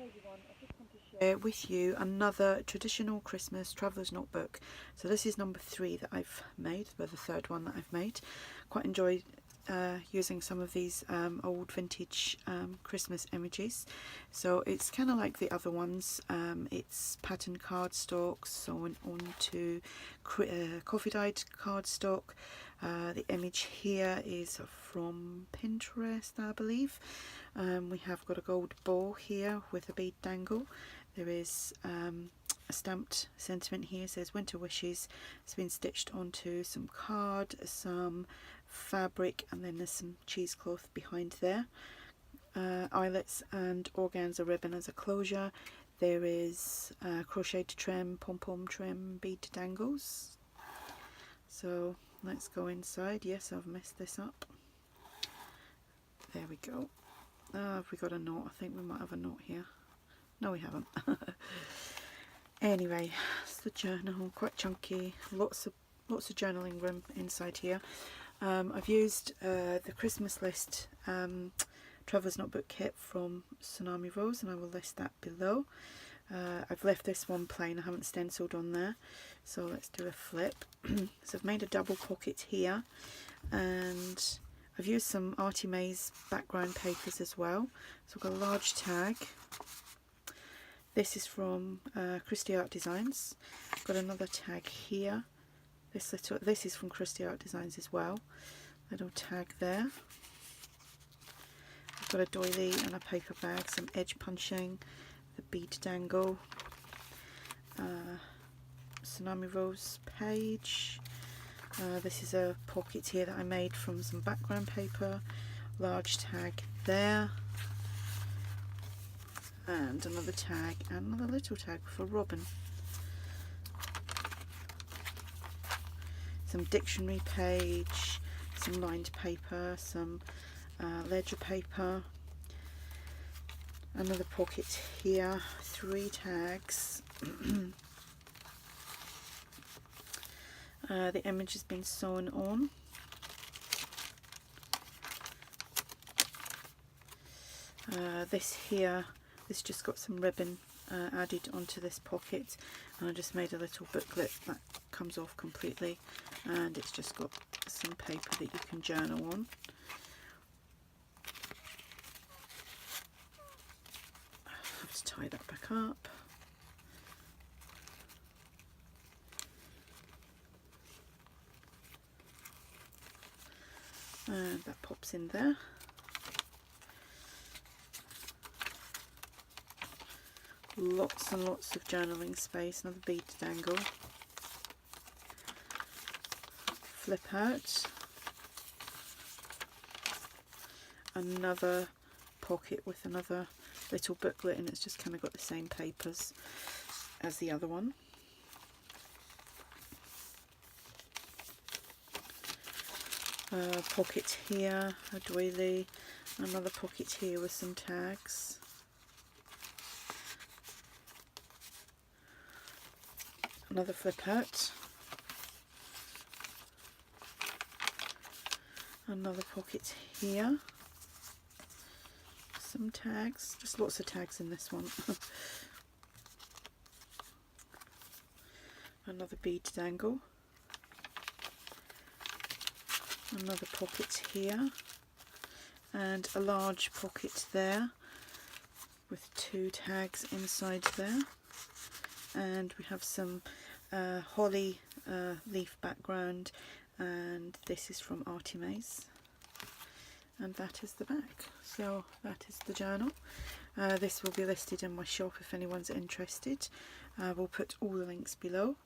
everyone, I just want to share with you another traditional Christmas traveller's notebook. So this is number 3 that I've made, but the third one that I've made. Quite enjoyed using some of these old vintage Christmas images. So it's kind of like the other ones. It's patterned cardstock sewn onto coffee dyed cardstock. The image here is from Pinterest, I believe. We have got a gold ball here with a bead dangle. There is a stamped sentiment here, says Winter Wishes. It's been stitched onto some card, some fabric, and then there's some cheesecloth behind there. Eyelets and organza ribbon as a closure. There is crocheted trim, pom-pom trim, bead dangles. So let's go inside. Yes, I've messed this up. There we go. Have we got a note? I think we might have a note here. No, we haven't. Anyway, it's the journal, quite chunky. Lots of journaling room inside here. I've used the Christmas list Traveller's Notebook kit from Tsunami Rose, and I will list that below. I've left this one plain, I haven't stenciled on there, so let's do a flip. So I've made a double pocket here, and I've used some Artie Mays background papers as well. So I've got a large tag. This is from Christy Art Designs. I've got another tag here. This is from Christy Art Designs as well. Little tag there. I've got a doily and a paper bag, some edge punching, the bead dangle, Tsunami Rose page. This is a pocket here that I made from some background paper, large tag there, and another tag and another little tag for Robin. Some dictionary page, some lined paper, some ledger paper, another pocket here, 3 tags. The image has been sewn on. This just got some ribbon added onto this pocket, and I just made a little booklet that comes off completely, and it's just got some paper that you can journal on. I have to tie that back up. And that pops in there. Lots and lots of journaling space. Another bead dangle. Flip out. Another pocket with another little booklet, and it's just kind of got the same papers as the other one. Pocket here, a doily, another pocket here with some tags. Another flip out. Another pocket here. Some tags, just lots of tags in this one. Another bead dangle. Another pocket here, and a large pocket there with 2 tags inside there, and we have some holly leaf background, and this is from Artie Mays, and that is the back. So that is the journal. This will be listed in my shop if anyone's interested. We'll put all the links below.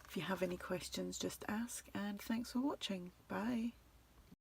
If you have any questions, just ask, and thanks for watching. Bye.